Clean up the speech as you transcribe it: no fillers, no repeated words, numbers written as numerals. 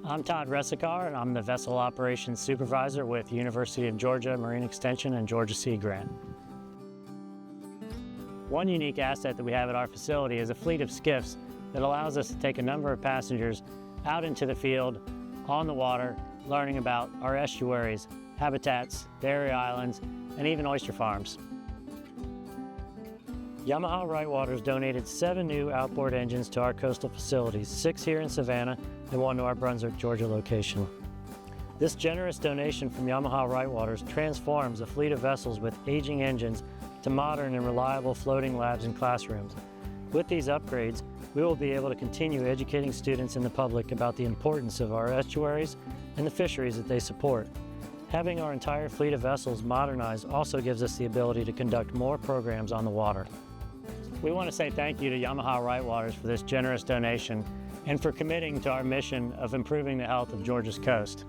I'm Todd Resicar, and I'm the Vessel Operations Supervisor with University of Georgia Marine Extension and Georgia Sea Grant. One unique asset that we have at our facility is a fleet of skiffs that allows us to take a number of passengers out into the field, on the water, learning about our estuaries, habitats, barrier islands, and even oyster farms. Yamaha Rightwaters donated 7 new outboard engines to our coastal facilities, 6 here in Savannah and 1 to our Brunswick, Georgia location. This generous donation from Yamaha Rightwaters transforms a fleet of vessels with aging engines to modern and reliable floating labs and classrooms. With these upgrades, we will be able to continue educating students and the public about the importance of our estuaries and the fisheries that they support. Having our entire fleet of vessels modernized also gives us the ability to conduct more programs on the water. We want to say thank you to Yamaha Rightwaters for this generous donation and for committing to our mission of improving the health of Georgia's coast.